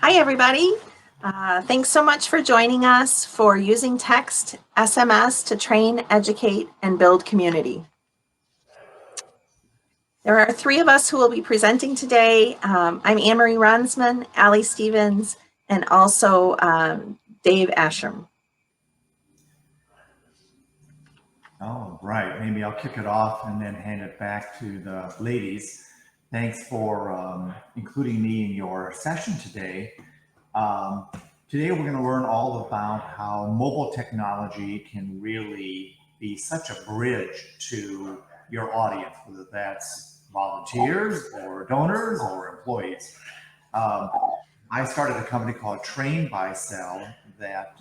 Hi, everybody. Thanks so much for joining us for using text SMS to train, educate, and build community. There are three of us who will be presenting today. I'm Anne-Marie Ronsman, Allie Stevens, and also Dave Ashram. All right, maybe I'll kick it off and then hand it back to the ladies. Thanks for including me in your session today. Today we're going to learn all about how mobile technology can really be such a bridge to your audience, whether that's volunteers or donors or employees. I started a company called Train by Cell that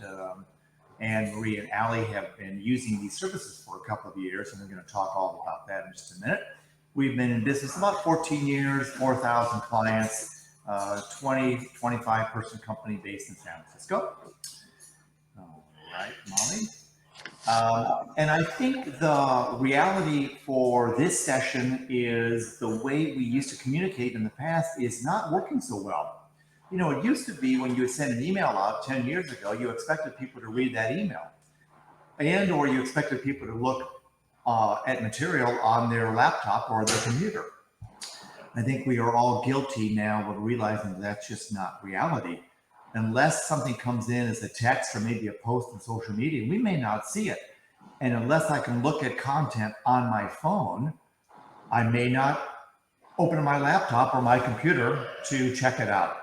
Anne-Marie and Allie have been using these services for a couple of years, and we're going to talk all about that in just a minute. We've been in business about 14 years, 4,000 clients, 20, 25 person company based in San Francisco. All right, Molly. And I think the reality for this session is the way we used to communicate in the past is not working so well. You know, it used to be when you would send an email out 10 years ago, you expected people to read that email, and or you expected people to look at material on their laptop or their computer. I think we are all guilty now of realizing that that's just not reality. Unless something comes in as a text or maybe a post on social media, we may not see it. And unless I can look at content on my phone, I may not open my laptop or my computer to check it out.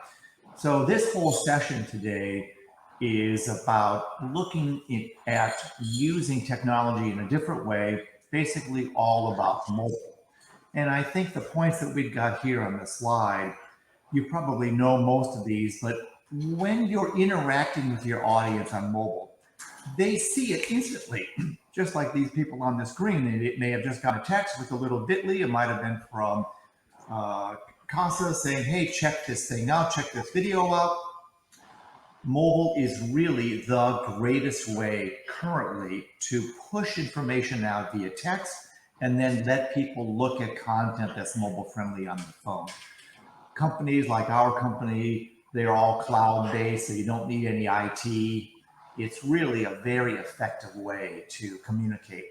So this whole session today is about looking at using technology in a different way, basically all about mobile. And I think the points that we've got here on the slide, you probably know most of these, but when you're interacting with your audience on mobile, they see it instantly, just like these people on the screen. It may have just got a text with a little bit.ly. It might have been from CASA saying, hey, check this thing out, check this video out. Mobile is really the greatest way currently to push information out via text and then let people look at content that's mobile friendly on the phone. Companies like our company, they're all cloud-based, so you don't need any IT. It's really a very effective way to communicate.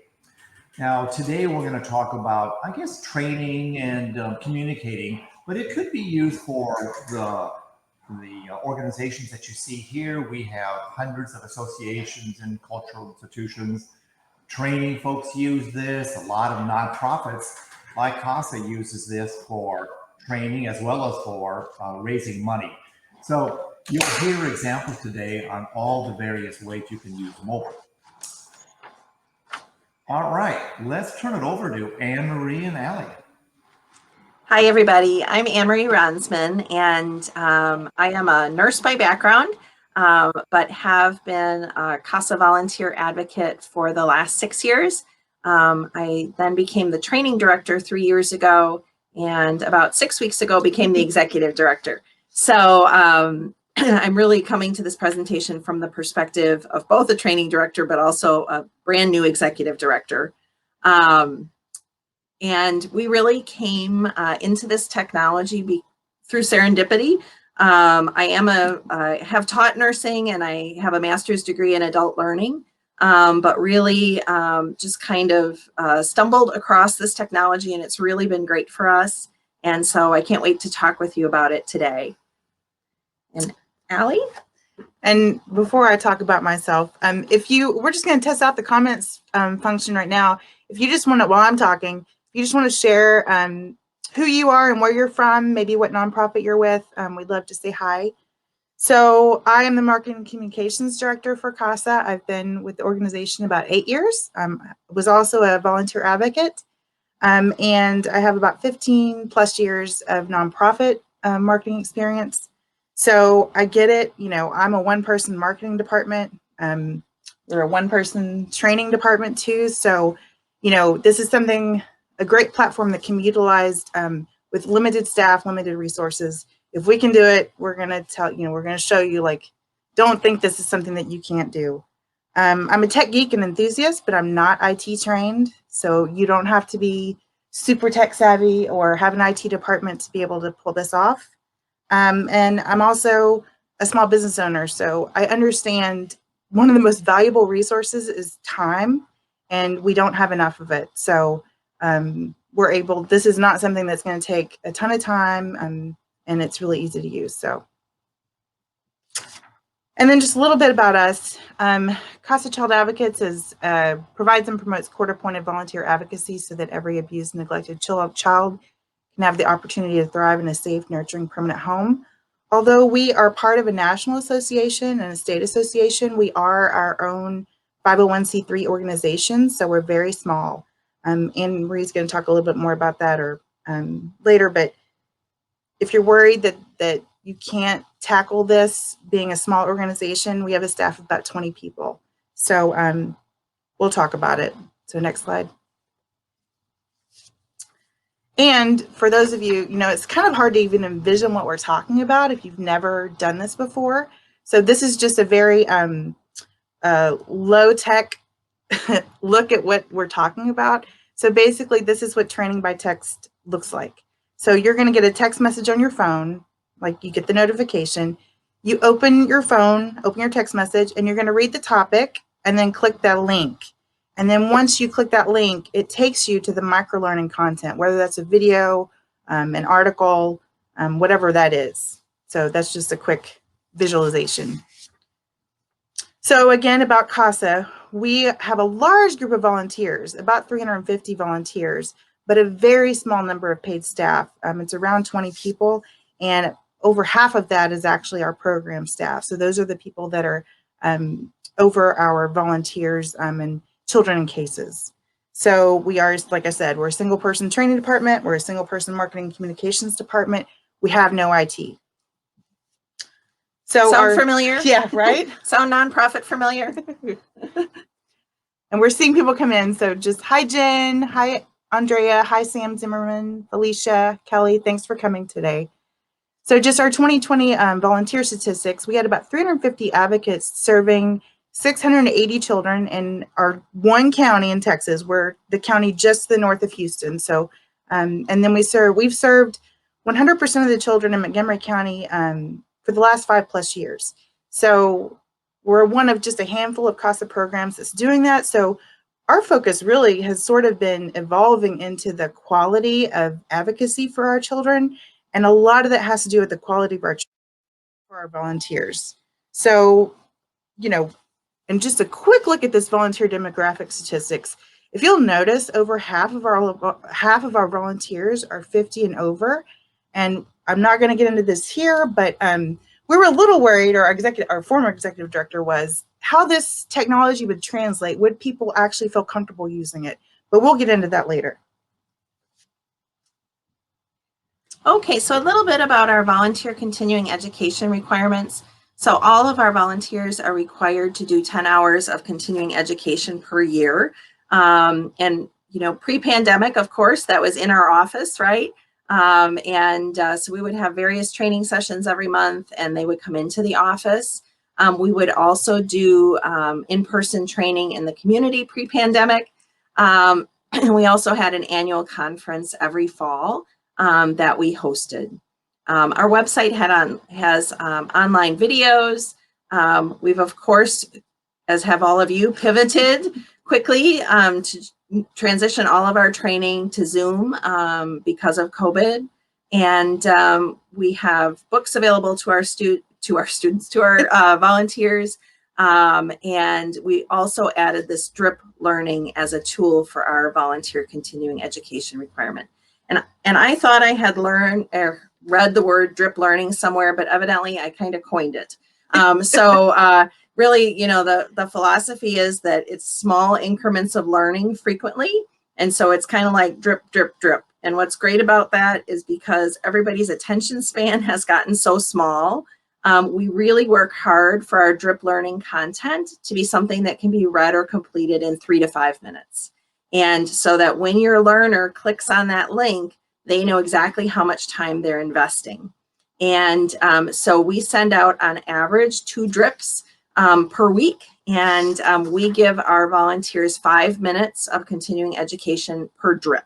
Now, today we're going to talk about, I guess, training and communicating, but it could be used for the organizations that you see here. We have hundreds of associations and cultural institutions. Training folks use this. A lot of nonprofits like CASA uses this for training as well as for raising money. So you'll hear examples today on all the various ways you can use mobile. All right, let's turn it over to Anne-Marie and Allie. Hi, everybody. I'm Anne-Marie Ronsman, and I am a nurse by background, but have been a CASA volunteer advocate for the last 6 years. I then became the training director 3 years ago, and about 6 weeks ago became the executive director. So I'm really coming to this presentation from the perspective of both a training director, but also a brand new executive director. And we really came into this technology through serendipity. I have taught nursing and I have a master's degree in adult learning, but really just kind of stumbled across this technology, and it's really been great for us. And so I can't wait to talk with you about it today. And Allie? And before I talk about myself, we're just going to test out the comments function right now. If you just want to, while I'm talking, if you just want to share who you are and where you're from, maybe what nonprofit you're with, we'd love to say hi. So I am the Marketing and Communications Director for CASA. I've been with the organization about 8 years. Was also a volunteer advocate, and I have about 15 plus years of nonprofit marketing experience. So I get it. You know, I'm a one-person marketing department. We're a one-person training department too. So, you know, this is a great platform that can be utilized with limited staff, limited resources. If we can do it, we're going to show you, like, don't think this is something that you can't do. I'm a tech geek and enthusiast, but I'm not IT trained. So you don't have to be super tech savvy or have an IT department to be able to pull this off. And I'm also a small business owner, so I understand one of the most valuable resources is time, and we don't have enough of it. So this is not something that's going to take a ton of time, and it's really easy to use. So, and then just a little bit about us. CASA Child Advocates provides and promotes court-appointed volunteer advocacy so that every abused, neglected child can have the opportunity to thrive in a safe, nurturing, permanent home. Although we are part of a national association and a state association, we are our own 501c3 organization, so we're very small. Anne Marie's going to talk a little bit more about that later, but if you're worried that you can't tackle this being a small organization, we have a staff of about 20 people. So we'll talk about it. So next slide. And for those of you, it's kind of hard to even envision what we're talking about if you've never done this before. So this is just a very low-tech look at what we're talking about. So basically, this is what training by text looks like. So you're going to get a text message on your phone, like you get the notification. You open your phone, open your text message, and you're going to read the topic and then click that link. And then once you click that link, it takes you to the micro-learning content, whether that's a video, an article, whatever that is. So that's just a quick visualization. So again, about CASA, we have a large group of volunteers, about 350 volunteers, but a very small number of paid staff. It's around 20 people, and over half of that is actually our program staff. So those are the people that are over our volunteers and children in cases. So we are, like I said, we're a single person training department. We're a single person marketing communications department. We have no IT. So Sound familiar? Yeah, right? Sound nonprofit familiar? And we're seeing people come in. So just hi, Jen. Hi, Andrea. Hi, Sam Zimmerman, Felicia, Kelly. Thanks for coming today. So just our 2020 volunteer statistics, we had about 350 advocates serving 680 children in our one county in Texas. We're the county just to the north of Houston. So, and then we've served 100% of the children in Montgomery County for the last 5+ years. So we're one of just a handful of CASA programs that's doing that. So our focus really has sort of been evolving into the quality of advocacy for our children. And a lot of that has to do with the quality of our for our volunteers. So, and just a quick look at this volunteer demographic statistics. If you'll notice, over half of our volunteers are 50 and over. And I'm not going to get into this here, but we were a little worried, or our former executive director was, how this technology would translate. Would people actually feel comfortable using it? But we'll get into that later. Okay, so a little bit about our volunteer continuing education requirements. So all of our volunteers are required to do 10 hours of continuing education per year. And, pre-pandemic, of course, that was in our office, right? So we would have various training sessions every month, and they would come into the office. We would also do in-person training in the community pre-pandemic. And we also had an annual conference every fall that we hosted. Our website has online videos. We've, of course, as have all of you, pivoted quickly to transition all of our training to Zoom because of COVID. And we have books available to our volunteers. And we also added this drip learning as a tool for our volunteer continuing education requirement. And I thought I had read the word drip learning somewhere, but evidently I kind of coined it. Really, the philosophy is that it's small increments of learning frequently. And so it's kind of like drip, drip, drip. And what's great about that is because everybody's attention span has gotten so small, we really work hard for our drip learning content to be something that can be read or completed in 3 to 5 minutes. And so that when your learner clicks on that link, they know exactly how much time they're investing. And so we send out on average 2 drips per week. And we give our volunteers 5 minutes of continuing education per drip.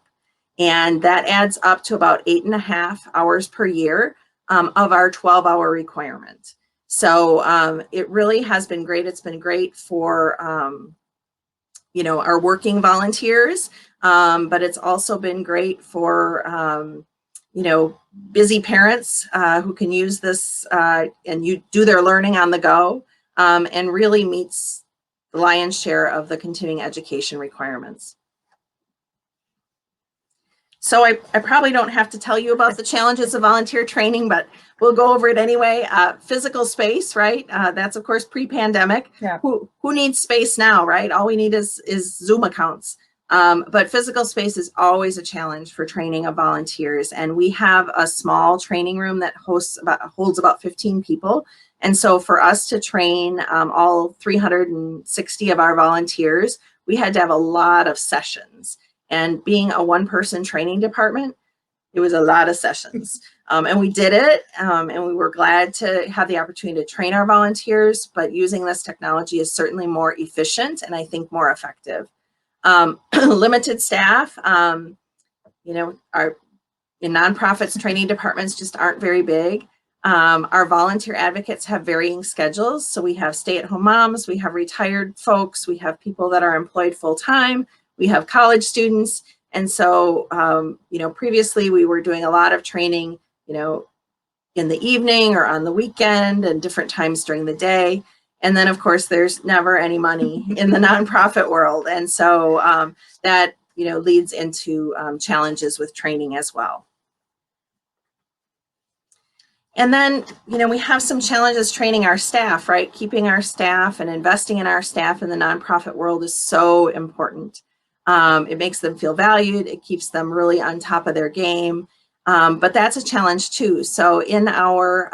And that adds up to about 8.5 hours per year of our 12-hour requirement. So it really has been great. It's been great for, our working volunteers, but it's also been great for, busy parents who can use this and you do their learning on the go, and really meets the lion's share of the continuing education requirements. So I probably don't have to tell you about the challenges of volunteer training, but we'll go over it anyway. Physical space, right? That's of course pre-pandemic. Yeah. Who needs space now, right? All we need is Zoom accounts. But physical space is always a challenge for training of volunteers. And we have a small training room that holds about 15 people. And so for us to train all 360 of our volunteers, we had to have a lot of sessions. And being a one-person training department, it was a lot of sessions. And we did it, and we were glad to have the opportunity to train our volunteers, but using this technology is certainly more efficient and I think more effective. Limited staff, our in nonprofits, training departments just aren't very big. Our volunteer advocates have varying schedules. So we have stay-at-home moms, we have retired folks, we have people that are employed full-time, we have college students. And so, previously we were doing a lot of training, in the evening or on the weekend and different times during the day. And then of course, there's never any money in the nonprofit world. And so that, leads into challenges with training as well. And then, we have some challenges training our staff, right? Keeping our staff and investing in our staff in the nonprofit world is so important. It makes them feel valued. It keeps them really on top of their game. But that's a challenge too. So in our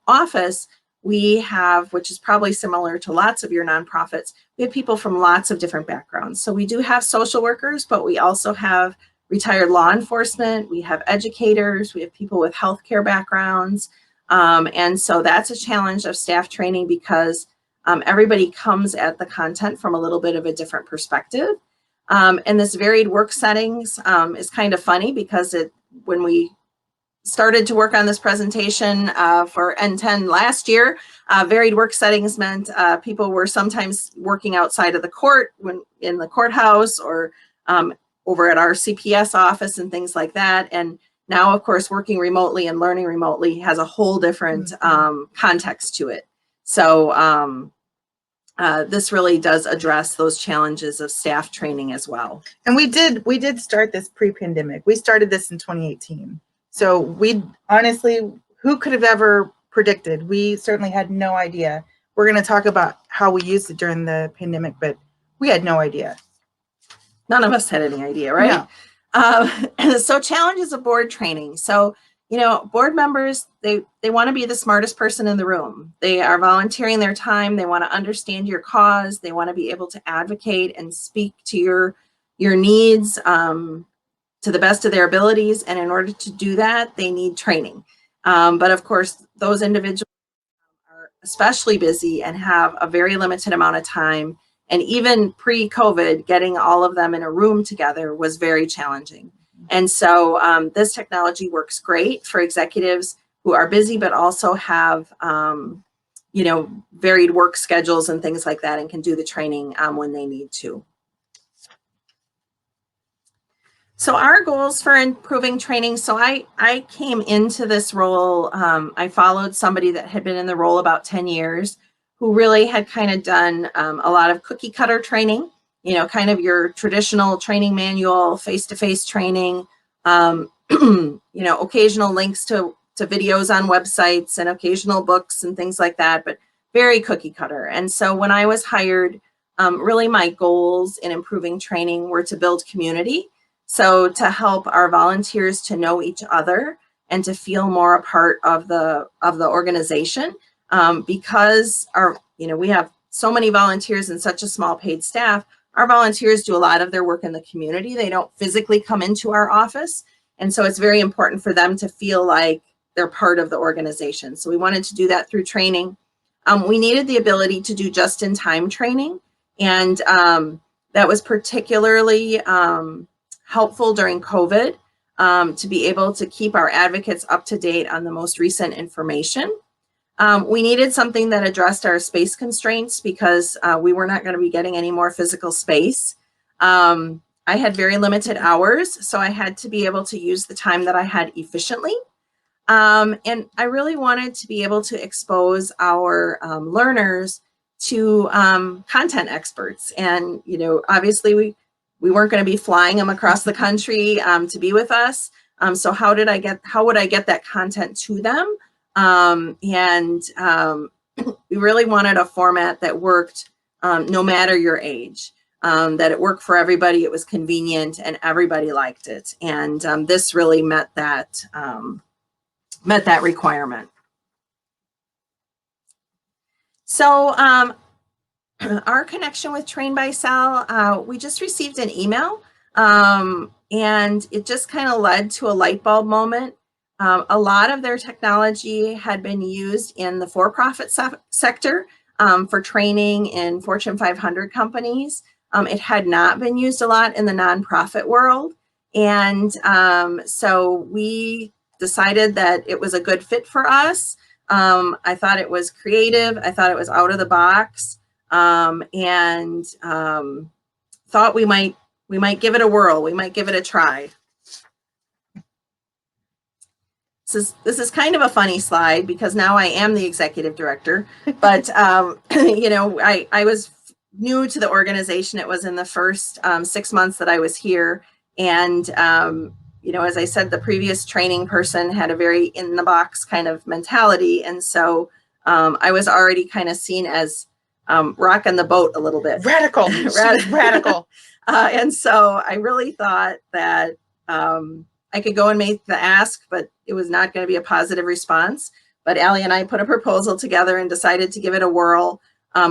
office, we have, which is probably similar to lots of your nonprofits, we have people from lots of different backgrounds. So we do have social workers, but we also have retired law enforcement, we have educators, we have people with healthcare backgrounds. And so that's a challenge of staff training because everybody comes at the content from a little bit of a different perspective. And this varied work settings is kind of funny because when we started to work on this presentation for N10 last year, varied work settings meant people were sometimes working outside of the court in the courthouse or over at our CPS office and things like that. And now, of course, working remotely and learning remotely has a whole different context to it. So this really does address those challenges of staff training as well. And we did start this pre-pandemic. We started this in 2018. So we honestly, who could have ever predicted? We certainly had no idea. We're going to talk about how we used it during the pandemic, but we had no idea. None of us had any idea, right? No. So challenges of board training. So, board members, they want to be the smartest person in the room. They are volunteering their time. They want to understand your cause. They want to be able to advocate and speak to your needs to the best of their abilities. And in order to do that, they need training. But of course, those individuals are especially busy and have a very limited amount of time. And even pre-COVID, getting all of them in a room together was very challenging. And so this technology works great for executives who are busy, but also have, varied work schedules and things like that and can do the training when they need to. So our goals for improving training. So I came into this role, I followed somebody that had been in the role about 10 years who really had kind of done a lot of cookie cutter training, kind of your traditional training manual, face-to-face training, occasional links to videos on websites and occasional books and things like that, but very cookie cutter. And so when I was hired, really my goals in improving training were to build community. So to help our volunteers to know each other and to feel more a part of the organization, because we have so many volunteers and such a small paid staff. Our volunteers do a lot of their work in the community. They don't physically come into our office, and so it's very important for them to feel like they're part of the organization. So we wanted to do that through training. We needed the ability to do just-in-time training, and that was particularly helpful during COVID to be able to keep our advocates up to date on the most recent information. We needed something that addressed our space constraints because we were not going to be getting any more physical space. I had very limited hours, so I had to be able to use the time that I had efficiently. And I really wanted to be able to expose our learners to content experts. And, you know, obviously we weren't going to be flying them across the country to be with us. So how would I get that content to them? We really wanted a format that worked no matter your age, that it worked for everybody, it was convenient, and everybody liked it. And this really met that requirement. So our connection with Train by Sal, we just received an email, and it just kind of led to a light bulb moment. A lot of their technology had been used in the for-profit sector for training in Fortune 500 companies. It had not been used a lot in the nonprofit world. And so we decided that it was a good fit for us. I thought it was creative. I thought it was out of the box, and thought we might give it a whirl. We might give it a try. This is kind of a funny slide because now I am the executive director, but you know, I was new to the organization. It was in the first 6 months that I was here. And you know, as I said, the previous training person had a very in the box kind of mentality. And so I was already kind of seen as rocking the boat a little bit. Radical. Radical. And so I really thought that I could go and make the ask, but it was not going to be a positive response. But Allie and I put a proposal together and decided to give it a whirl.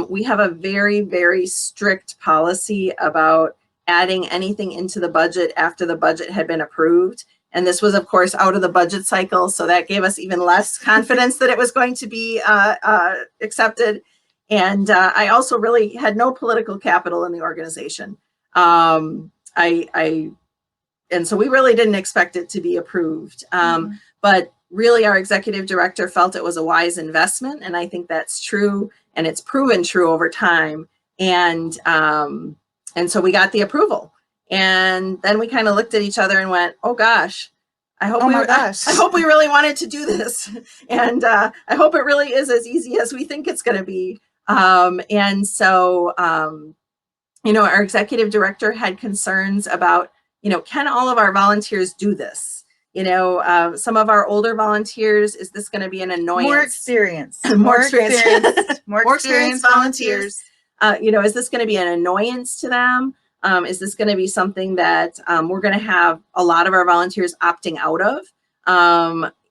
We have a very, very strict policy about adding anything into the budget after the budget had been approved. And this was, of course, out of the budget cycle. So that gave us even less confidence that it was going to be accepted. And I also really had no political capital in the organization. And so we really didn't expect it to be approved. But really, our executive director felt it was a wise investment. And I think that's true. And it's proven true over time. And so we got the approval. And then we kind of looked at each other and went, oh, gosh, I hope we really wanted to do this. And I hope it really is as easy as we think it's going to be. And so, you know, our executive director had concerns about, you know, can all of our volunteers do this? You know, some of our older volunteers, is this going to be an annoyance? More experience. More experienced volunteers. You know, is this going to be an annoyance to them? Is this going to be something that we're going to have a lot of our volunteers opting out of?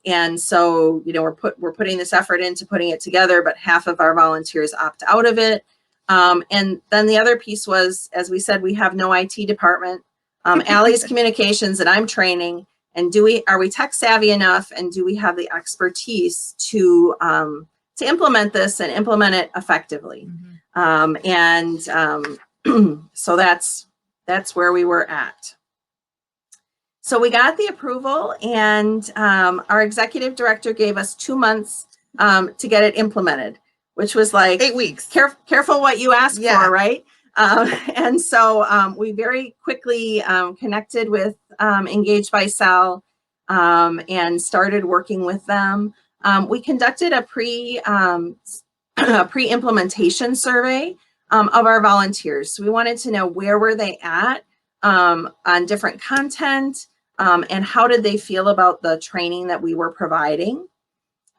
And so, you know, we're putting this effort into putting it together, but half of our volunteers opt out of it. And then the other piece was, as we said, we have no IT department. Allie's communications and I'm training. And are we tech savvy enough? And do we have the expertise to implement this and implement it effectively? So that's where we were at. So we got the approval, and our executive director gave us 2 months to get it implemented, which was like 8 weeks. Careful what you ask for, right? And so we very quickly connected with Engaged by Sal and started working with them. We conducted a pre-implementation survey of our volunteers. So we wanted to know where were they at on different content, and how did they feel about the training that we were providing.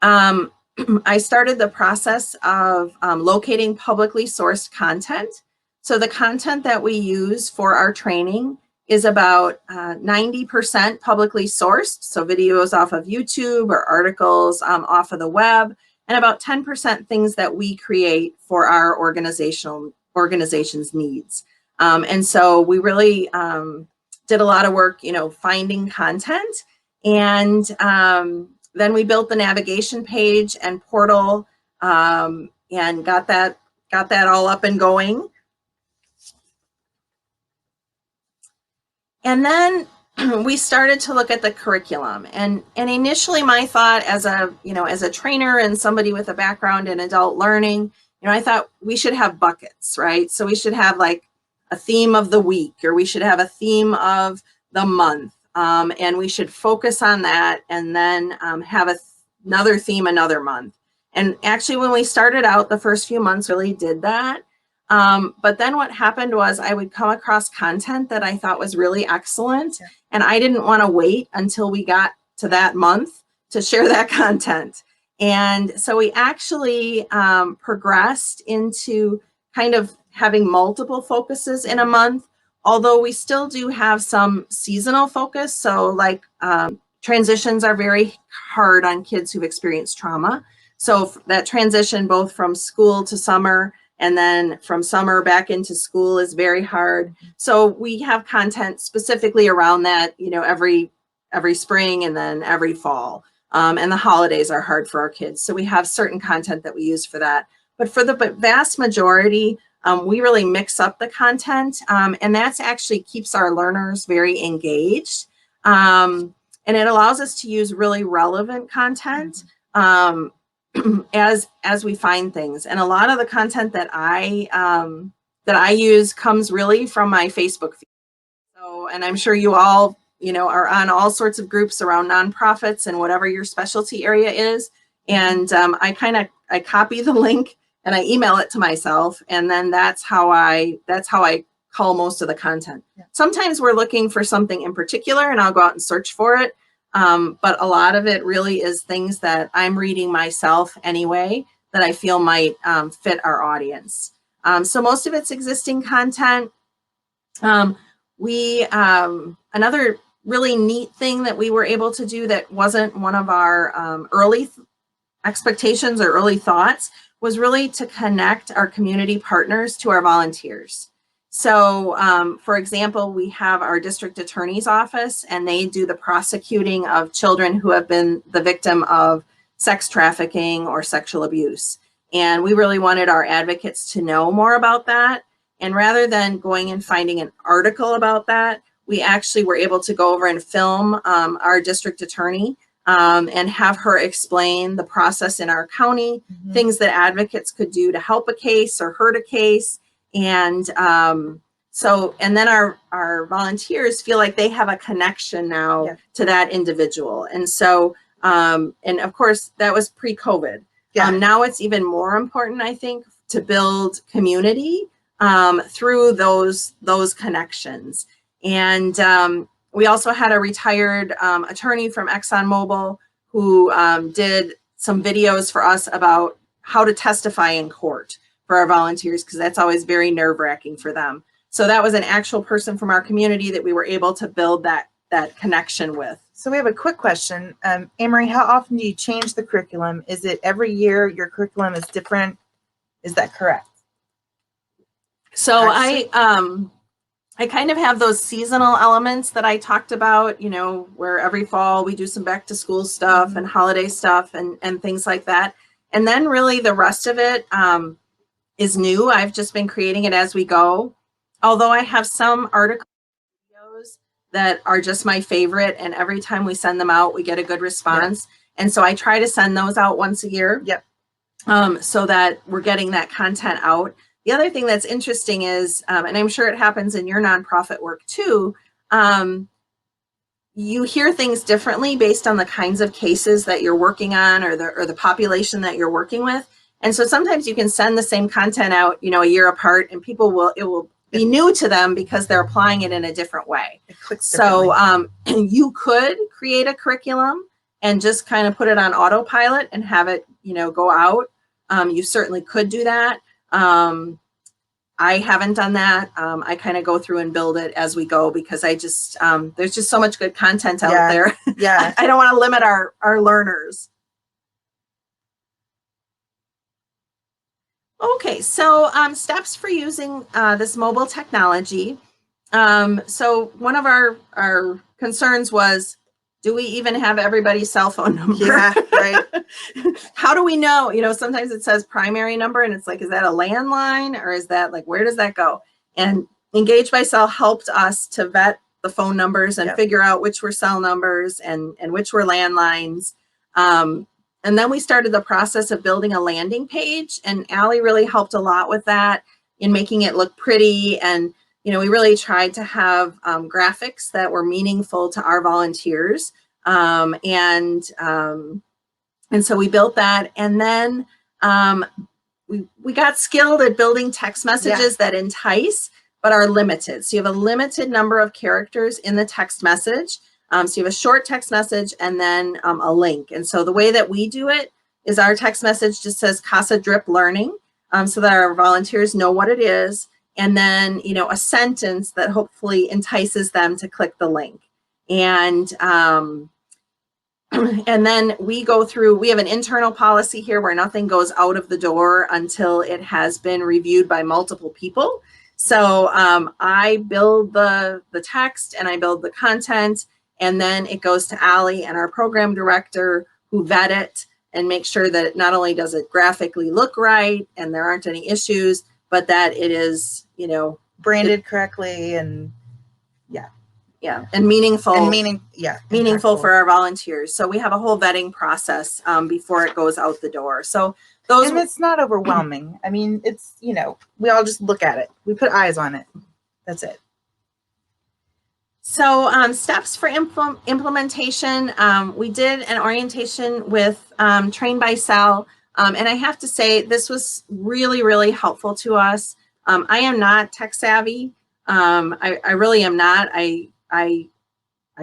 I started the process of locating publicly sourced content. So the content that we use for our training is about 90% publicly sourced. So videos off of YouTube or articles off of the web, and about 10% things that we create for our organization's needs. And so we really did a lot of work, you know, finding content. And then we built the navigation page and portal and got that all up and going. And then we started to look at the curriculum, and initially my thought as a trainer and somebody with a background in adult learning, I thought we should have buckets, right? So we should have like a theme of the week, or we should have a theme of the month, and we should focus on that, and then have another theme another month. And actually, when we started out, the first few months really did that. But then what happened was I would come across content that I thought was really excellent, and I didn't want to wait until we got to that month to share that content. And so we actually progressed into kind of having multiple focuses in a month, although we still do have some seasonal focus. So like transitions are very hard on kids who've experienced trauma. So that transition both from school to summer and then from summer back into school is very hard. So we have content specifically around that, every spring and then every fall. And the holidays are hard for our kids. So we have certain content that we use for that. But for the vast majority, we really mix up the content. And that's actually keeps our learners very engaged. And it allows us to use really relevant content. As we find things. And a lot of the content that I use comes really from my Facebook feed. So, and I'm sure you all, are on all sorts of groups around nonprofits and whatever your specialty area is. And I copy the link and I email it to myself. And then that's how I cull most of the content. Yeah. Sometimes we're looking for something in particular and I'll go out and search for it. But a lot of it really is things that I'm reading myself anyway that I feel might fit our audience. So most of it's existing content. Another really neat thing that we were able to do that wasn't one of our early expectations or early thoughts was really to connect our community partners to our volunteers. So, for example, we have our district attorney's office, and they do the prosecuting of children who have been the victim of sex trafficking or sexual abuse. And we really wanted our advocates to know more about that. And rather than going and finding an article about that, we actually were able to go over and film our district attorney and have her explain the process in our county, things that advocates could do to help a case or hurt a case. And and then our volunteers feel like they have a connection now to that individual. And so, and of course, that was pre-COVID. Now it's even more important, I think, to build community through those connections. And we also had a retired attorney from ExxonMobil who did some videos for us about how to testify in court for our volunteers, because that's always very nerve-wracking for them. So that was an actual person from our community that we were able to build that connection with. So we have a quick question. Amory, how often do you change the curriculum? Is it every year your curriculum is different? Is that correct? So I kind of have those seasonal elements that I talked about, where every fall we do some back to school stuff and holiday stuff and things like that. And then really the rest of it is new. I've just been creating it as we go. Although I have some articles that are just my favorite, and every time we send them out, we get a good response. And so I try to send those out once a year. So that we're getting that content out. The other thing that's interesting is, and I'm sure it happens in your nonprofit work too, you hear things differently based on the kinds of cases that you're working on or the population that you're working with. And so sometimes you can send the same content out, a year apart, and it will be new to them because they're applying it in a different way. So you could create a curriculum and just kind of put it on autopilot and have it, go out. You certainly could do that. I haven't done that. I kind of go through and build it as we go because I just, there's just so much good content out there. I don't want to limit our learners. Okay, so steps for using this mobile technology. So one of our concerns was, do we even have everybody's cell phone number? Yeah, right. How do we know? Sometimes it says primary number and it's like, is that a landline or is that like, where does that go? And Engage by Cell helped us to vet the phone numbers and Yep. figure out which were cell numbers and which were landlines. And then we started the process of building a landing page, and Allie really helped a lot with that in making it look pretty. And, we really tried to have graphics that were meaningful to our volunteers. And so we built that. And then we got skilled at building text messages that entice, but are limited. So you have a limited number of characters in the text message. So you have a short text message and then a link. And so the way that we do it is our text message just says CASA Drip Learning, so that our volunteers know what it is. And then, a sentence that hopefully entices them to click the link. And and then we go through, we have an internal policy here where nothing goes out of the door until it has been reviewed by multiple people. So I build the text and I build the content, and then it goes to Allie and our program director, who vet it and make sure that not only does it graphically look right and there aren't any issues, but that it is, branded correctly and and meaningful. and meaningful impactful. for our volunteers. So we have a whole vetting process before it goes out the door. So those, And it's not overwhelming. I mean, it's, we all just look at it. We put eyes on it. That's it. so steps for implementation. We did an orientation with Train by Cell. And I have to say, this was really, really helpful to us. I am not tech savvy. I really am not. I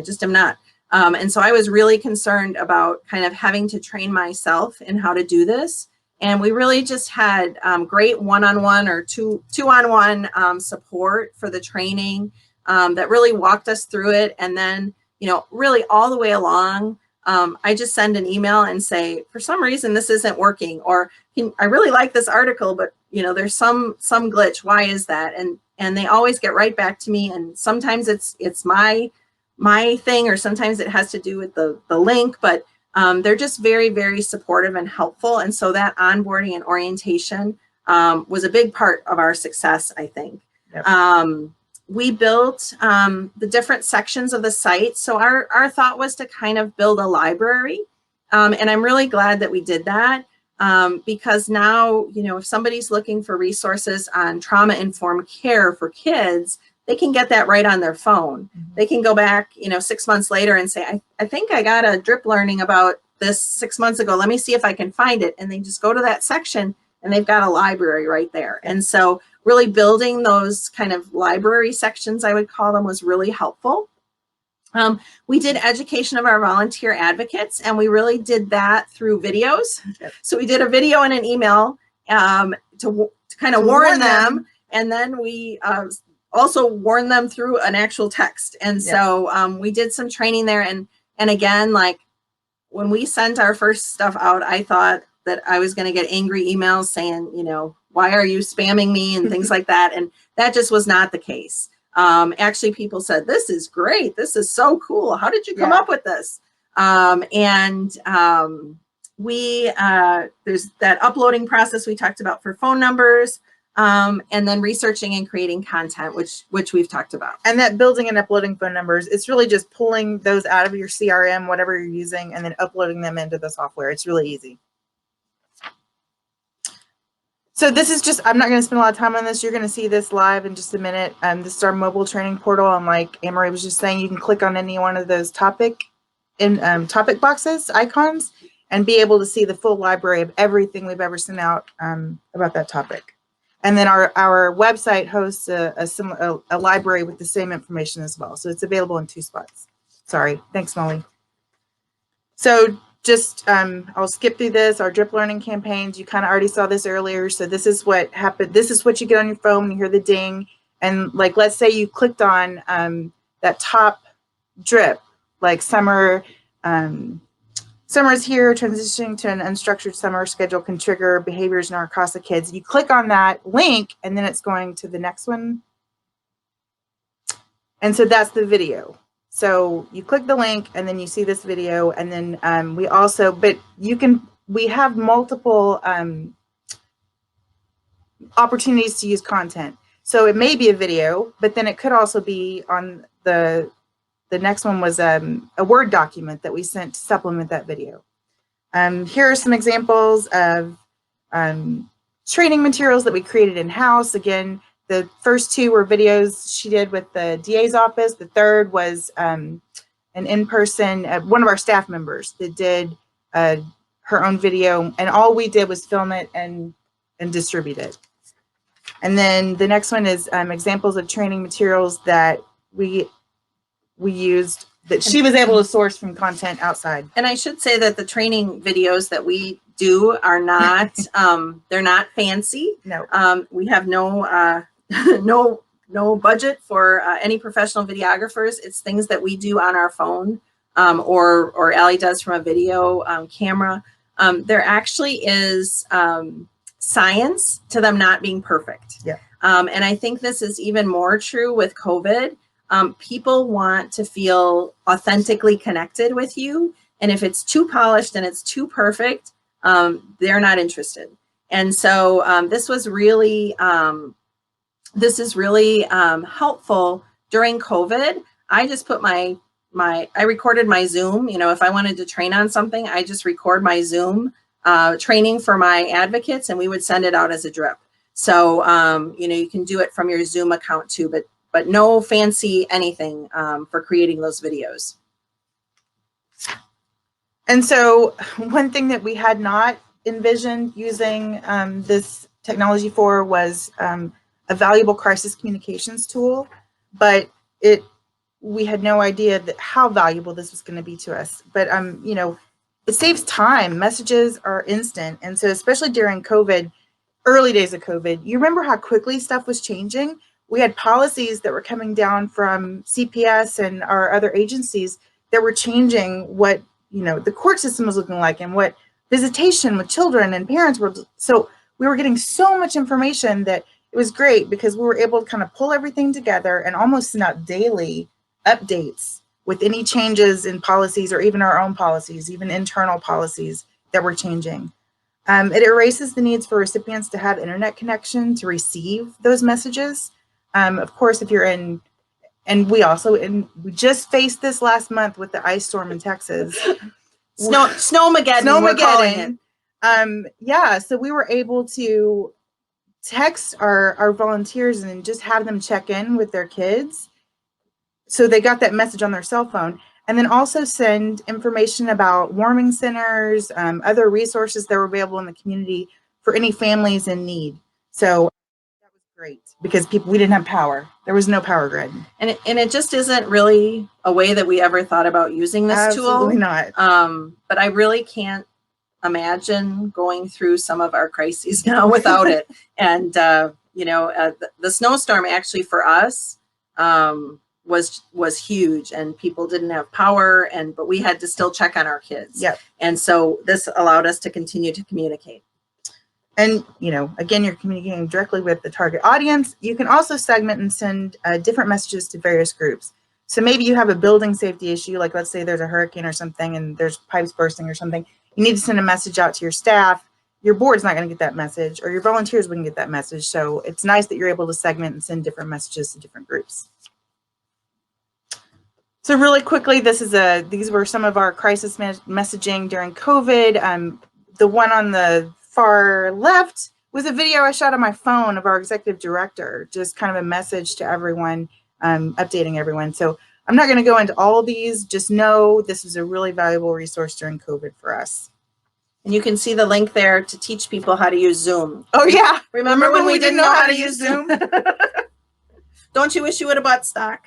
just am not. And so I was really concerned about kind of having to train myself in how to do this. And we really just had great one-on-one or two-on-one support for the training that really walked us through it. And then, really all the way along, I just send an email and say, for some reason, this isn't working, or I really like this article, but there's some glitch. Why is that? And they always get right back to me. And sometimes it's my thing, or sometimes it has to do with the link, but they're just very, very supportive and helpful. And so that onboarding and orientation was a big part of our success, I think. Yep. We built the different sections of the site. So our thought was to kind of build a library. And I'm really glad that we did that. Because now, if somebody's looking for resources on trauma-informed care for kids, they can get that right on their phone. Mm-hmm. They can go back, 6 months later and say, I think I got a drip learning about this 6 months ago. Let me see if I can find it. And they just go to that section and they've got a library right there. And so really building those kind of library sections, I would call them, was really helpful. We did education of our volunteer advocates, and we really did that through videos. Yep. So we did a video and an email to kind of warn them, and then we also warn them through an actual text. And so we did some training there. And again, like when we sent our first stuff out, I thought that I was going to get angry emails saying, why are you spamming me and things like that. And that just was not the case. Actually, people said, this is great. This is so cool. How did you come up with this? There's that uploading process we talked about for phone numbers, and then researching and creating content, which we've talked about. And that building and uploading phone numbers, it's really just pulling those out of your CRM, whatever you're using, and then uploading them into the software. It's really easy. So this is just, I'm not going to spend a lot of time on this. You're going to see this live in just a minute. This is our mobile training portal. And like Anne-Marie was just saying, you can click on any one of those topic boxes, icons, and be able to see the full library of everything we've ever sent out about that topic. And then our website hosts a library with the same information as well. So it's available in 2 spots. Sorry. Thanks, Molly. So just, I'll skip through this. Our drip learning campaigns, you kind of already saw this earlier. So this is what happened. This is what you get on your phone when you hear the ding. And like, let's say you clicked on that top drip, like summer is here, transitioning to an unstructured summer schedule can trigger behaviors in our CASA kids. You click on that link and then it's going to the next one. And so that's the video. So you click the link and then you see this video, and then we have multiple opportunities to use content. So it may be a video, but then it could also be on the next one was a Word document that we sent to supplement that video. Here are some examples of training materials that we created in-house. Again, the first two were videos she did with the DA's office. The third was an in-person, one of our staff members that did her own video, and all we did was film it and distribute it. And then the next one is examples of training materials that we used that she was able to source from content outside. And I should say that the training videos that we do are not, they're not fancy. No. We have no, no budget for any professional videographers. It's things that we do on our phone, or Allie does from a video camera. There actually is science to them not being perfect. Yeah. And I think this is even more true with COVID. People want to feel authentically connected with you. And if it's too polished and it's too perfect, they're not interested. And so this is really helpful during COVID. I just put I recorded my Zoom. You know, if I wanted to train on something, I just record my Zoom training for my advocates, and we would send it out as a drip. So, you know, you can do it from your Zoom account too, but no fancy anything for creating those videos. And so one thing that we had not envisioned using this technology for was a valuable crisis communications tool, but we had no idea that how valuable this was going to be to us. But you know, it saves time. Messages are instant, and so especially during COVID, early days of COVID, you remember how quickly stuff was changing. We had policies that were coming down from CPS and our other agencies that were changing what, you know, the court system was looking like and what visitation with children and parents were. So we were getting so much information that it was great because we were able to kind of pull everything together and almost send out daily updates with any changes in policies or even our own policies, even internal policies that were changing. It erases the needs for recipients to have internet connection to receive those messages. Of course, if you're in, and we just faced this last month with the ice storm in Texas. Snowmageddon, we're calling it. Yeah, so we were able to text our volunteers and just have them check in with their kids. So they got that message on their cell phone, and then also send information about warming centers, other resources that were available in the community for any families in need. So that was great because we didn't have power. There was no power grid. And it just isn't really a way that we ever thought about using this tool. Absolutely not. But I really can't imagine going through some of our crises now without it. And, you know, the snowstorm actually for us was huge, and people didn't have power, but we had to still check on our kids. Yep. And so this allowed us to continue to communicate. And, you know, again, you're communicating directly with the target audience. You can also segment and send different messages to various groups. So maybe you have a building safety issue, like let's say there's a hurricane or something and there's pipes bursting or something. You need to send a message out to your staff. Your board's not going to get that message, or your volunteers wouldn't get that message. So it's nice that you're able to segment and send different messages to different groups. So really quickly, these were some of our crisis messaging during COVID. The one on the far left was a video I shot on my phone of our executive director, just kind of a message to everyone, updating everyone. So I'm not going to go into all of these. Just know this is a really valuable resource during COVID for us. And you can see the link there to teach people how to use Zoom. Oh yeah, Remember when we didn't know how to use Zoom? Don't you wish you would have bought stock?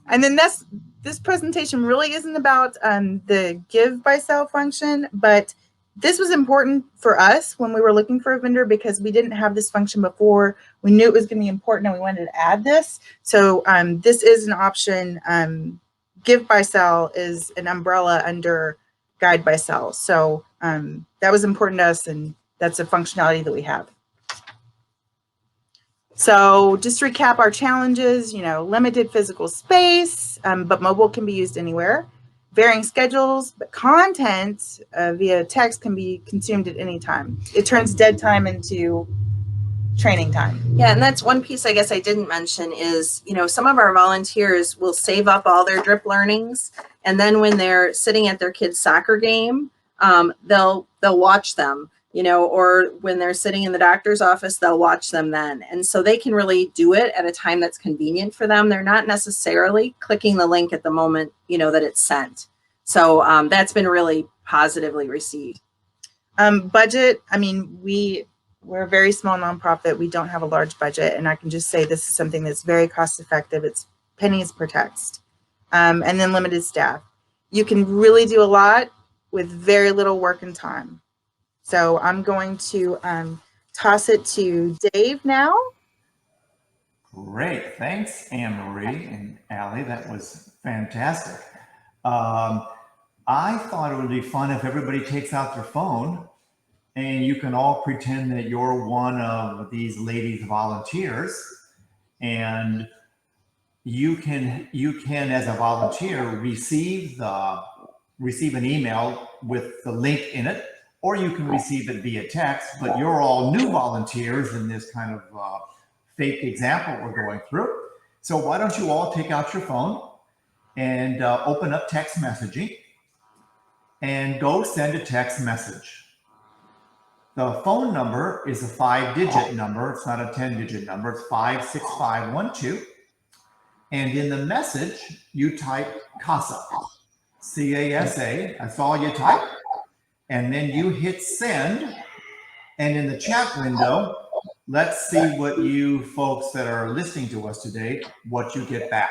And then this presentation really isn't about the give by cell function, but this was important for us when we were looking for a vendor because we didn't have this function before. We knew it was going to be important and we wanted to add this. So this is an option. Give by cell is an umbrella under guide by cell. So that was important to us, and that's a functionality that we have. So just to recap our challenges, you know, limited physical space, but mobile can be used anywhere. Varying schedules, but content via text can be consumed at any time. It turns dead time into training time. Yeah, and that's one piece I guess I didn't mention is, some of our volunteers will save up all their drip learnings, and then when they're sitting at their kid's soccer game, they'll watch them, or when they're sitting in the doctor's office, they'll watch them then. And so they can really do it at a time that's convenient for them. They're not necessarily clicking the link at the moment, that it's sent. So that's been really positively received. Budget, I mean, we're a very small nonprofit. We don't have a large budget, and I can just say this is something that's very cost effective. It's pennies per text, and then limited staff. You can really do a lot with very little work and time. So I'm going to toss it to Dave now. Great, thanks, Anne-Marie and Allie. That was fantastic. I thought it would be fun if everybody takes out their phone and you can all pretend that you're one of these ladies volunteers, and you can as a volunteer receive an email with the link in it, or you can receive it via text. But you're all new volunteers in this kind of fake example we're going through. So why don't you all take out your phone and open up text messaging and go send a text message. The phone number is a 5-digit number. It's not a 10-digit number. It's 56512. And in the message, you type CASA, C-A-S-A. That's all you type. And then you hit send. And in the chat window, let's see what you folks that are listening to us today, what you get back.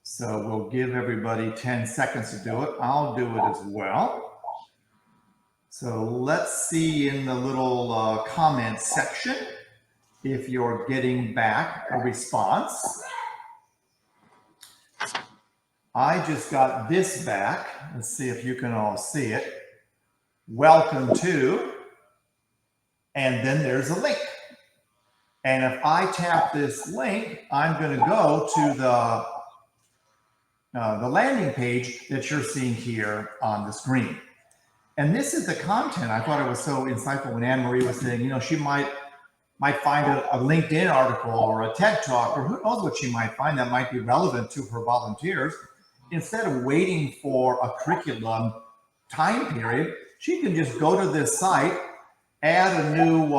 So we'll give everybody 10 seconds to do it. I'll do it as well. So let's see in the little comment section if you're getting back a response. I just got this back. Let's see if you can all see it. Welcome to, and then there's a link. And if I tap this link, I'm going to go to the landing page that you're seeing here on the screen. And this is the content. I thought it was so insightful when Anne-Marie was saying, she might find a LinkedIn article or a TED Talk, or who knows what she might find that might be relevant to her volunteers. Instead of waiting for a curriculum time period, she can just go to this site, add a new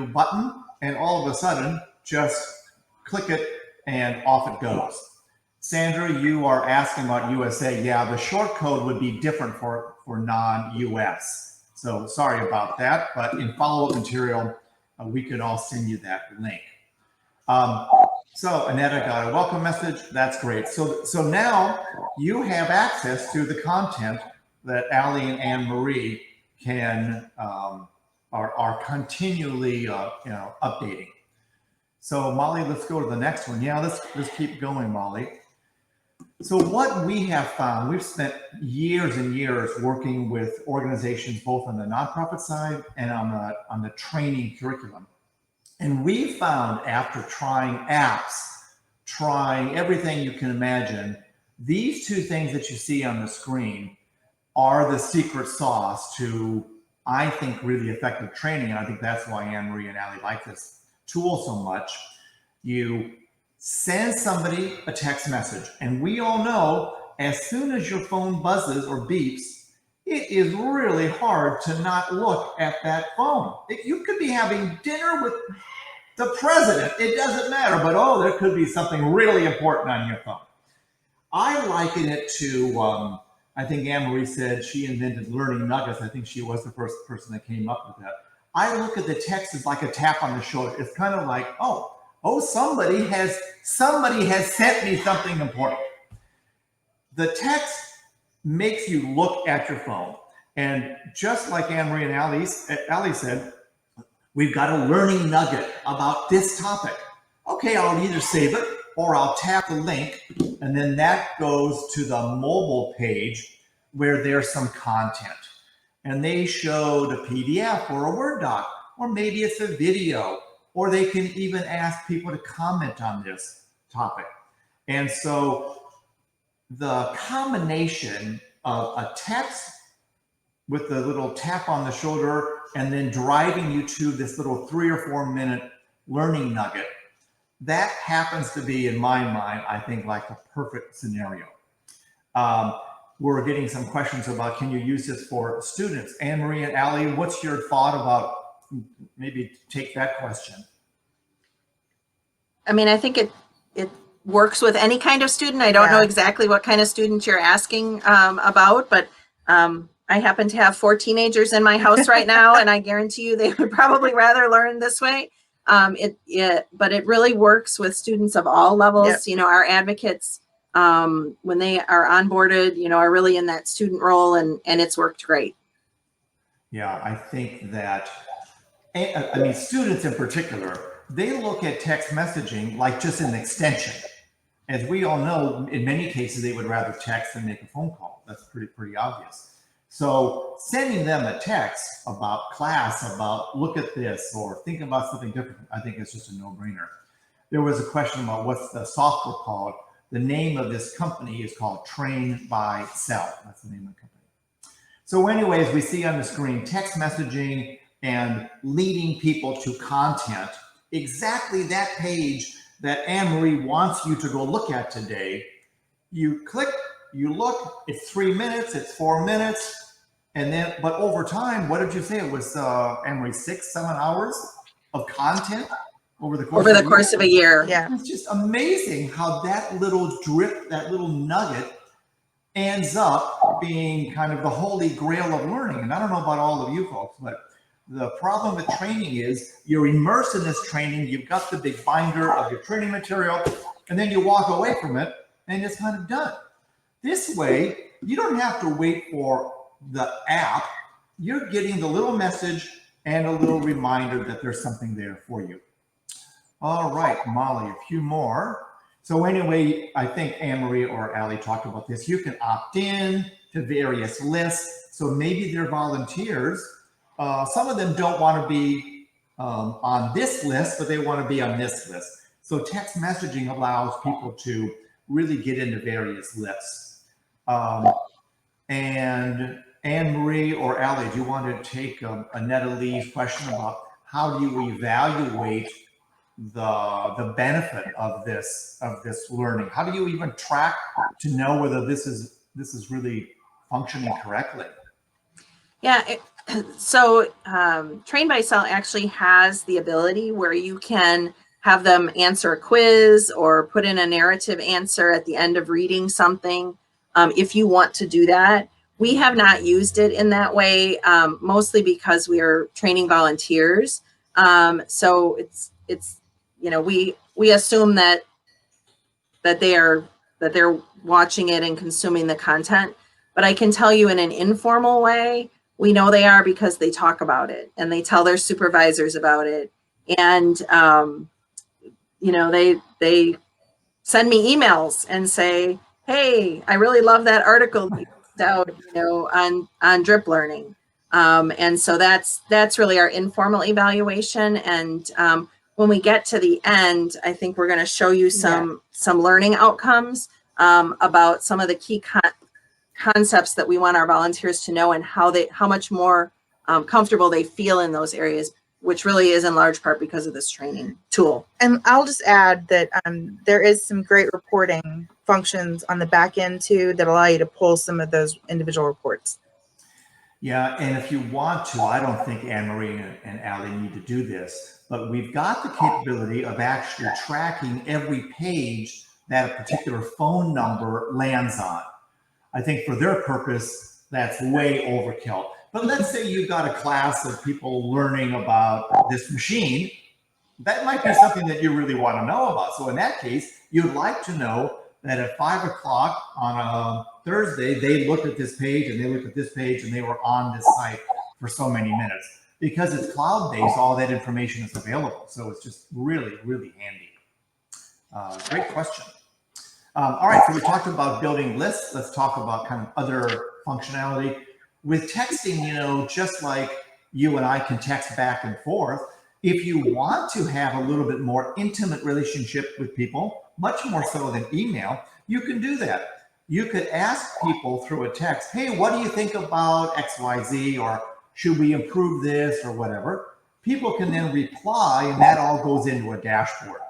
button, and all of a sudden just click it and off it goes. Sandra, you are asking about USA. Yeah, the short code would be different for non-US. So sorry about that, but in follow-up material, we could all send you that link. So Annette got a welcome message. That's great. So now you have access to the content that Allie and Anne-Marie can are continually updating. So Molly, let's go to the next one. Yeah, let's keep going, Molly. So what we have found, we've spent years and years working with organizations both on the nonprofit side and on the training curriculum. And we found, after trying apps, trying everything you can imagine, these two things that you see on the screen are the secret sauce to, I think, really effective training. And I think that's why Anne-Marie and Allie like this tool so much. You send somebody a text message, and we all know as soon as your phone buzzes or beeps, it is really hard to not look at that phone. You could be having dinner with the president, it doesn't matter, but there could be something really important on your phone. I liken it to, I think Anne-Marie said she invented learning nuggets. I think she was the first person that came up with that. I look at the text as like a tap on the shoulder. It's kind of like, somebody has sent me something important. The text makes you look at your phone. And just like Anne-Marie and Allie said, we've got a learning nugget about this topic. Okay, I'll either save it or I'll tap the link, and then that goes to the mobile page where there's some content. And they showed a PDF or a Word doc, or maybe it's a video, or they can even ask people to comment on this topic. And so the combination of a text with the little tap on the shoulder and then driving you to this little 3 or 4 minute learning nugget. That happens to be, in my mind, I think, like a perfect scenario. We're getting some questions about, can you use this for students? Anne Marie and Allie, what's your thought about, maybe take that question? I mean, I think it works with any kind of student. I don't know exactly what kind of student you're asking about, but I happen to have 4 teenagers in my house right now, and I guarantee you they would probably rather learn this way. But it really works with students of all levels. Yep. You know, our advocates, when they are onboarded, you know, are really in that student role, and it's worked great. Yeah, I think that, I mean, students in particular, they look at text messaging like just an extension. As we all know, in many cases, they would rather text than make a phone call. That's pretty obvious. So sending them a text about class, about look at this, or think about something different, I think it's just a no-brainer. There was a question about what's the software called. The name of this company is called Train by Cell. That's the name of the company. So anyways, we see on the screen text messaging and leading people to content. Exactly that page that Anne Marie wants you to go look at today. You click, you look, it's 3 minutes, it's 4 minutes. And then, but over time, what did you say? It was, Anne Marie, 6-7 hours of content over the course of a year. Yeah. It's just amazing how that little drip, that little nugget ends up being kind of the holy grail of learning. And I don't know about all of you folks, but the problem with training is you're immersed in this training. You've got the big binder of your training material, and then you walk away from it and it's kind of done. This way, you don't have to wait for the app. You're getting the little message and a little reminder that there's something there for you. All right, Molly, a few more. So anyway, I think Anne Marie or Allie talked about this. You can opt in to various lists. So maybe they're volunteers. Some of them don't want to be on this list, but they want to be on this list. So text messaging allows people to really get into various lists. And Anne Marie or Allie, do you want to take Annetta Lee's question about how do you evaluate the benefit of this learning? How do you even track to know whether this is really functioning correctly? Yeah. So Train by Cell actually has the ability where you can have them answer a quiz or put in a narrative answer at the end of reading something. If you want to do that, we have not used it in that way, mostly because we are training volunteers. So it's you know, we assume that they're watching it and consuming the content. But I can tell you in an informal way, we know they are because they talk about it and they tell their supervisors about it. And, you know, they send me emails and say, hey, I really love that article you put out, you know, on drip learning. And so that's really our informal evaluation. And when we get to the end, I think we're going to show you some learning outcomes about some of the key concepts that we want our volunteers to know and how much more comfortable they feel in those areas, which really is in large part because of this training tool. And I'll just add that there is some great reporting functions on the back end too that allow you to pull some of those individual reports. Yeah, and if you want to, I don't think Anne Marie and Allie need to do this, but we've got the capability of actually tracking every page that a particular phone number lands on. I think for their purpose, that's way overkill. But let's say you've got a class of people learning about this machine. That might be something that you really want to know about. So in that case, you'd like to know that at 5 o'clock on a Thursday, they looked at this page and they looked at this page and they were on this site for so many minutes. Because it's cloud-based, all that information is available. So it's just really, really handy. Great question. All right, so we talked about building lists. Let's talk about kind of other functionality. With texting, you know, just like you and I can text back and forth, if you want to have a little bit more intimate relationship with people, much more so than email, you can do that. you could ask people through a text, hey, what do you think about XYZ, or should we improve this, or whatever. People can then reply, and that all goes into a dashboard.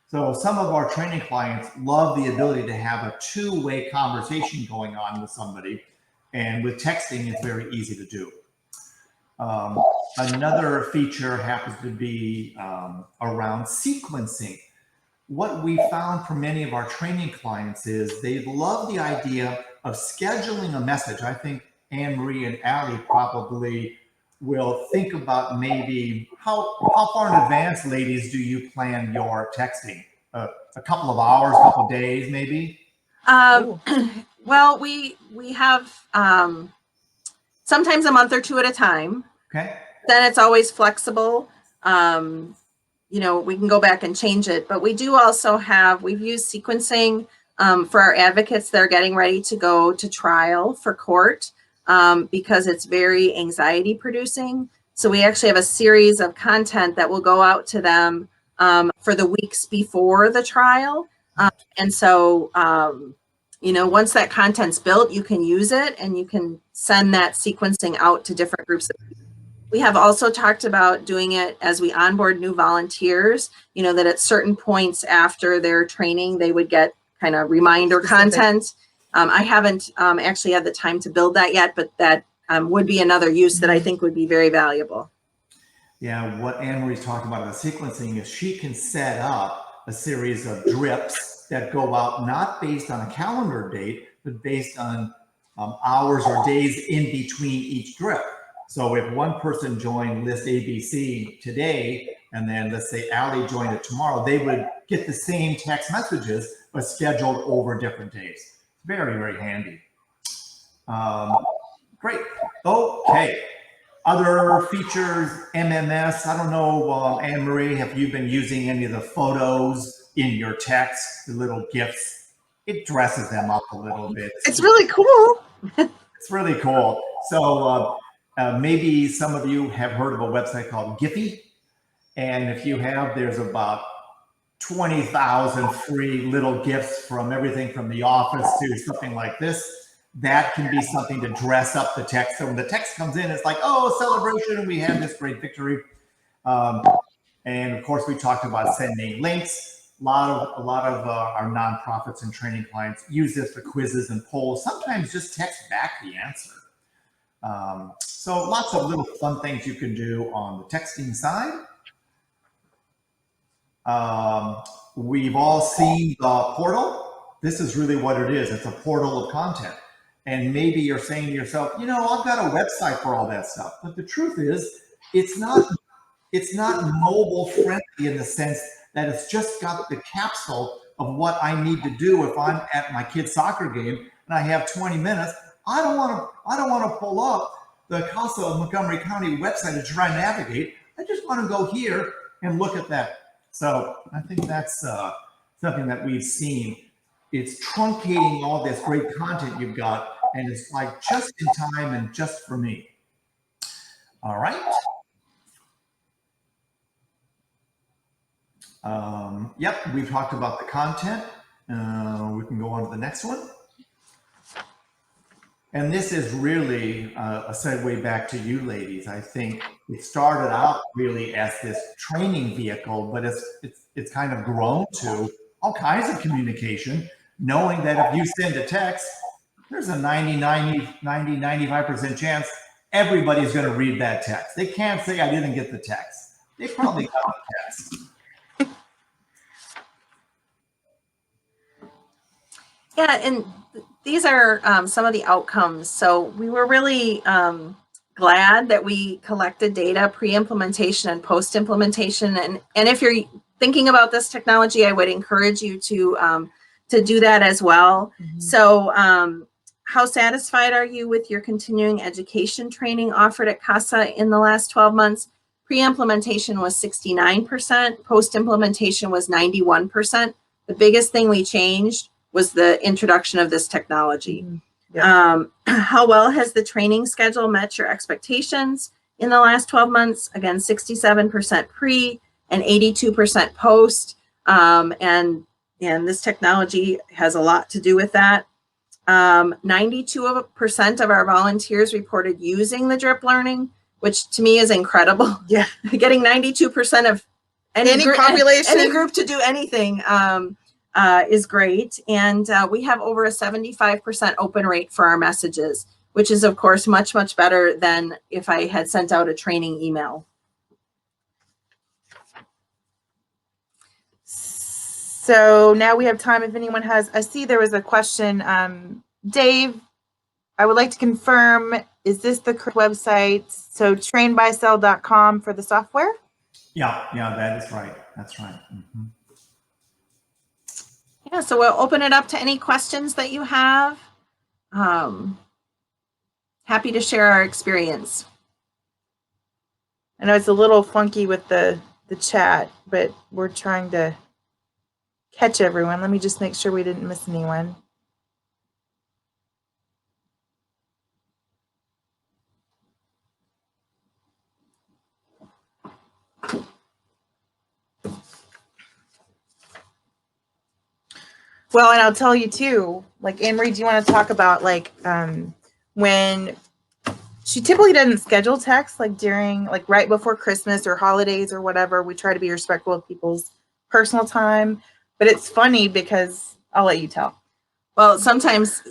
So some of our training clients love the ability to have a two-way conversation going on with somebody, and with texting, it's very easy to do. Another feature happens to be around sequencing. What we found for many of our training clients is they love the idea of scheduling a message. I think Anne-Marie and Allie probably will think about maybe how far in advance, ladies, do you plan your texting? A couple of hours, a couple of days, maybe? Well, we have sometimes a month or two at a time. Okay. Then it's always flexible. You know, we can go back and change it, but we do also we've used sequencing for our advocates that are getting ready to go to trial for court because it's very anxiety producing. So we actually have a series of content that will go out to them for the weeks before the trial. And so, you know, once that content's built, you can use it and you can send that sequencing out to different groups of people. We have also talked about doing it as we onboard new volunteers, you know, that at certain points after their training, they would get kind of reminder content. I haven't actually had the time to build that yet, but that would be another use that I think would be very valuable. Yeah, what Anne-Marie's talking about in the sequencing is she can set up a series of drips that go out not based on a calendar date, but based on hours or days in between each drip. So if one person joined list ABC today, and then let's say Allie joined it tomorrow, they would get the same text messages, but scheduled over different days. Very, very handy. Great. Okay. Other features, MMS. I don't know, Anne-Marie, have you been using any of the photos in your text, the little GIFs? It dresses them up a little bit. It's really cool. It's really cool. So maybe some of you have heard of a website called Giphy. And if you have, there's about 20,000 free little GIFs from everything from The Office to something like this. That can be something to dress up the text. So when the text comes in, it's like, oh, celebration, and we had this great victory. And of course, we talked about sending links. A lot of our nonprofits and training clients use this for quizzes and polls. Sometimes just text back the answer. So lots of little fun things you can do on the texting side. We've all seen the portal. This is really what it is. It's a portal of content. And maybe you're saying to yourself, you know, I've got a website for all that stuff. But the truth is, it's not mobile friendly in the sense that it's just got the capsule of what I need to do if I'm at my kid's soccer game and I have 20 minutes. I don't want to pull up the CASA of Montgomery County website to try and navigate. I just want to go here and look at that. So I think that's something that we've seen. It's truncating all this great content you've got, and it's like just in time and just for me. All right. Yep, we've talked about the content. We can go on to the next one. And this is really a segue back to you ladies. I think it started out really as this training vehicle, but it's kind of grown to all kinds of communication, knowing that if you send a text, there's a 95% chance everybody's going to read that text. They can't say I didn't get the text. They probably got the text. Yeah, and these are some of the outcomes. So we were really glad that we collected data pre-implementation and post-implementation. And if you're thinking about this technology, I would encourage you to do that as well. Mm-hmm. So how satisfied are you with your continuing education training offered at CASA in the last 12 months? Pre-implementation was 69%, post-implementation was 91%. The biggest thing we changed was the introduction of this technology. Mm-hmm. Yeah. How well has the training schedule met your expectations in the last 12 months? Again, 67% pre and 82% post. And this technology has a lot to do with that. 92% of our volunteers reported using the drip learning, which to me is incredible. Yeah. Getting 92% of Any population. any group to do anything is great. And we have over a 75% open rate for our messages, which is, of course, much, much better than if I had sent out a training email. So now we have time if anyone has, I see there was a question. Dave, I would like to confirm, is this the correct website? So trainbysell.com for the software? Yeah, that is right. That's right. Mm-hmm. Yeah, so we'll open it up to any questions that you have. Happy to share our experience. I know it's a little funky with the chat, but we're trying to catch everyone. Let me just make sure we didn't miss anyone. Well, and I'll tell you too, like Anne-Marie, do you want to talk about like when she typically doesn't schedule texts like during like right before Christmas or holidays or whatever. We try to be respectful of people's personal time, but it's funny because I'll let you tell. Well, sometimes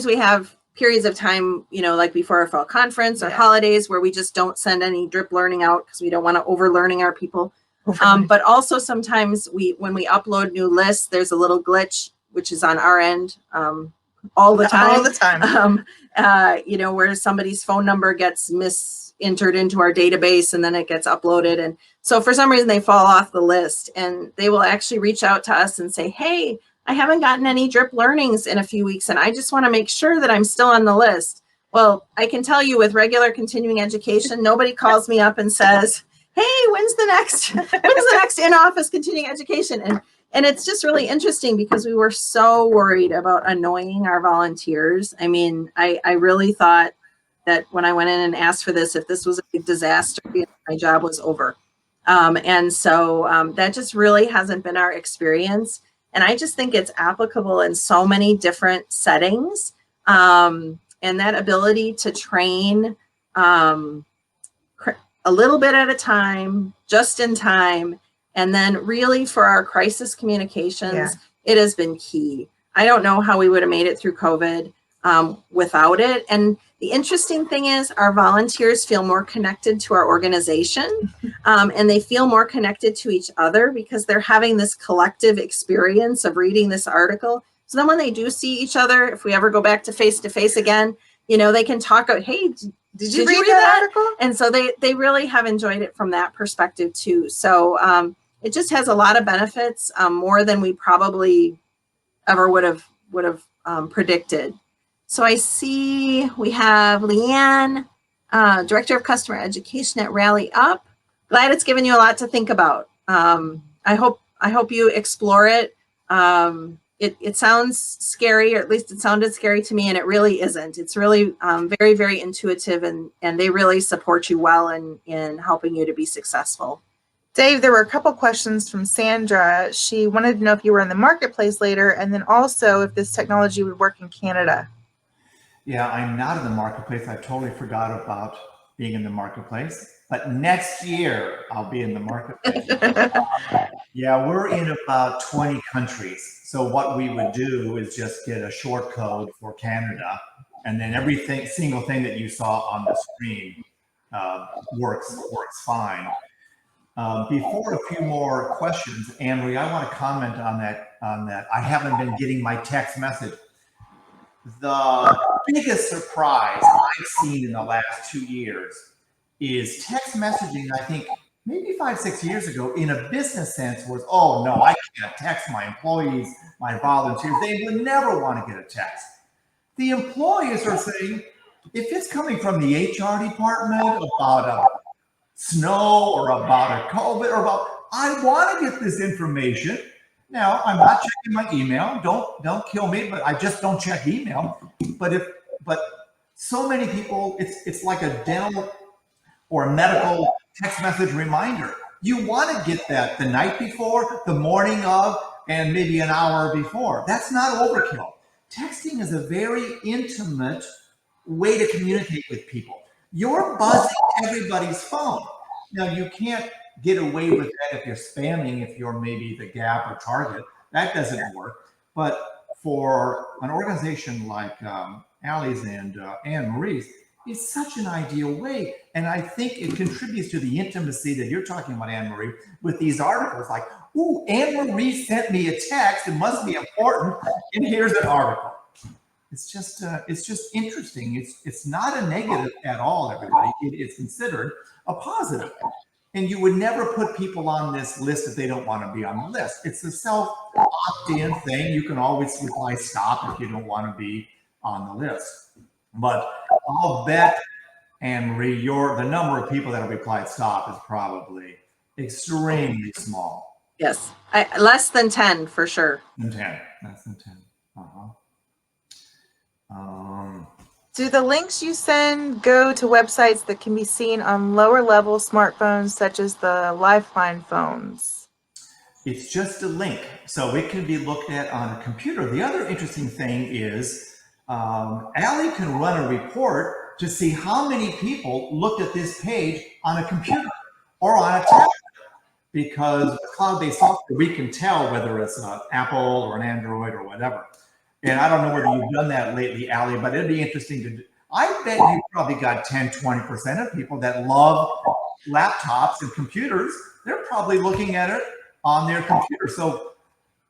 we have periods of time, like before our fall conference or holidays where we just don't send any drip learning out because we don't want to over learning our people. But also sometimes when we upload new lists, there's a little glitch, which is on our end all the time. All the time. Where somebody's phone number gets entered into our database and then it gets uploaded. And so for some reason they fall off the list and they will actually reach out to us and say, hey, I haven't gotten any drip learnings in a few weeks and I just want to make sure that I'm still on the list. Well, I can tell you with regular continuing education, nobody calls me up and says, hey, when's the next in-office continuing education? And it's just really interesting because we were so worried about annoying our volunteers. I mean, I really thought that when I went in and asked for this, if this was a big disaster, my job was over. And so that just really hasn't been our experience. And I just think it's applicable in so many different settings. And that ability to train a little bit at a time, just in time, and then really for our crisis communications, it has been key. I don't know how we would have made it through COVID without it. And the interesting thing is our volunteers feel more connected to our organization and they feel more connected to each other because they're having this collective experience of reading this article. So then when they do see each other, if we ever go back to face again, they can talk about, hey, did you read that article? And so they really have enjoyed it from that perspective too. So it just has a lot of benefits, more than we probably ever would have predicted. So I see we have Leanne, Director of Customer Education at Rally Up. Glad it's given you a lot to think about. I hope you explore it. It sounds scary, or at least it sounded scary to me, and it really isn't. It's really very, very intuitive, and they really support you well in helping you to be successful. Dave, there were a couple questions from Sandra. She wanted to know if you were in the marketplace later, and then also if this technology would work in Canada. Yeah, I'm not in the marketplace. I totally forgot about being in the marketplace. But next year, I'll be in the marketplace. Yeah, we're in about 20 countries. So what we would do is just get a short code for Canada, and then single thing that you saw on the screen works fine. Before a few more questions, Anne-Marie, I want to comment on that. I haven't been getting my text message. The biggest surprise I've seen in the last 2 years is text messaging. I think maybe 5-6 years ago, in a business sense, was, oh no, I can't text my employees, my volunteers. They would never want to get a text. The employees are saying, if it's coming from the HR department about a snow or about a COVID or about, I want to get this information. Now, I'm not checking my email. Don't kill me, but I just don't check email. But so many people, it's like a dental or a medical text message reminder. You want to get that the night before, the morning of, and maybe an hour before. That's not overkill. texting is a very intimate way to communicate with people. You're buzzing everybody's phone. Now, you can't get away with that if you're spamming, if you're maybe the Gap or Target. That doesn't work. But for an organization like Allie's and Anne Marie's, it's such an ideal way. And I think it contributes to the intimacy that you're talking about, Anne Marie, with these articles like, ooh, Anne Marie sent me a text. It must be important. And here's an article. It's just interesting. It's not a negative at all, everybody. It's considered a positive. And you would never put people on this list if they don't want to be on the list. It's a self-opt-in thing. You can always reply stop if you don't want to be on the list. But I'll bet, Anne Marie, the number of people that have replied stop is probably extremely small. Yes, less than 10 for sure. Less than 10. Do the links you send go to websites that can be seen on lower level smartphones, such as the Lifeline phones? It's just a link, so it can be looked at on a computer. The other interesting thing is Allie can run a report to see how many people looked at this page on a computer or on a tablet, because with cloud-based software, we can tell whether it's an Apple or an Android or whatever. And I don't know whether you've done that lately, Allie, but it'd be interesting to do. I bet you probably got 10, 20% of people that love laptops and computers. They're probably looking at it on their computer. So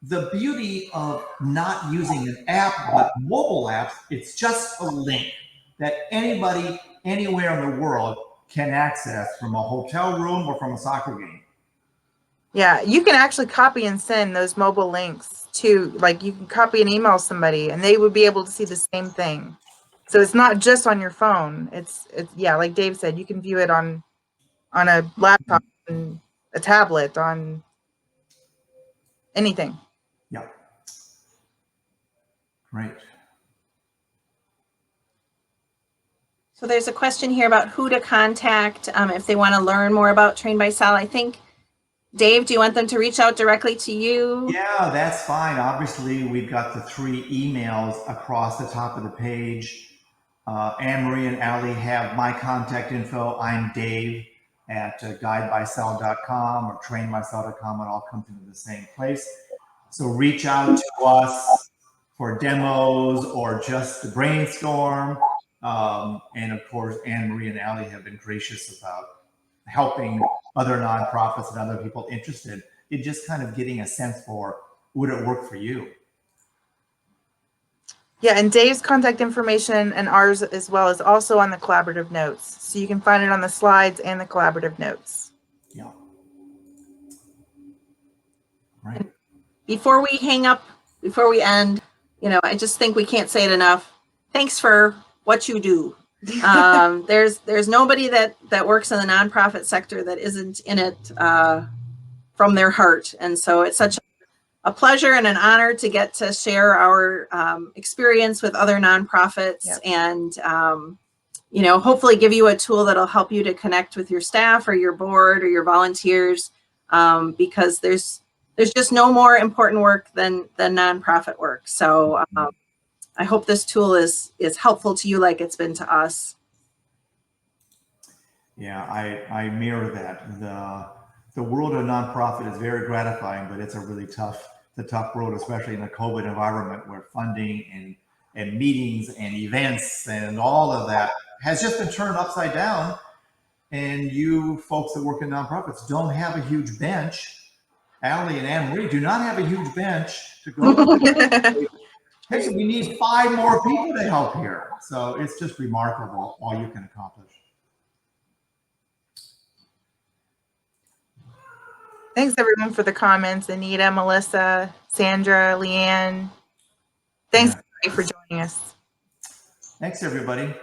the beauty of not using an app, but mobile apps, it's just a link that anybody, anywhere in the world can access from a hotel room or from a soccer game. Yeah, you can actually copy and send those mobile links to, like, you can copy and email somebody and they would be able to see the same thing. So it's not just on your phone. It's yeah, like Dave said, you can view it on a laptop, and a tablet, on anything. Yeah. Great. So there's a question here about who to contact if they want to learn more about Train by Sal. I think, Dave, do you want them to reach out directly to you? Yeah, that's fine. Obviously, we've got the 3 emails across the top of the page. Anne Marie and Allie have my contact info. I'm Dave at guidebysal.com or trainbysal.com. It all comes into the same place. So reach out to us for demos or just to brainstorm. And of course, Anne Marie and Allie have been gracious about helping other nonprofits and other people interested in just kind of getting a sense for, would it work for you? Yeah, and Dave's contact information and ours as well is also on the collaborative notes. So you can find it on the slides and the collaborative notes. Yeah. Right. Before we hang up, before we end, I just think we can't say it enough. Thanks for what you do. There's nobody that works in the nonprofit sector that isn't in it from their heart. And so it's such a pleasure and an honor to get to share our experience with other nonprofits. Yep. And hopefully give you a tool that'll help you to connect with your staff or your board or your volunteers, because there's just no more important work than nonprofit work. So I hope this tool is helpful to you like it's been to us. Yeah, I mirror that. The world of nonprofit is very gratifying, but it's a really tough world, especially in a COVID environment where funding and meetings and events and all of that has just been turned upside down. And you folks that work in nonprofits don't have a huge bench. Allie and Anne Marie do not have a huge bench to go to. Hey, we need 5 more people to help here. So it's just remarkable all you can accomplish. Thanks everyone for the comments. Anita, Melissa, Sandra, Leanne. Thanks for joining us. Thanks everybody.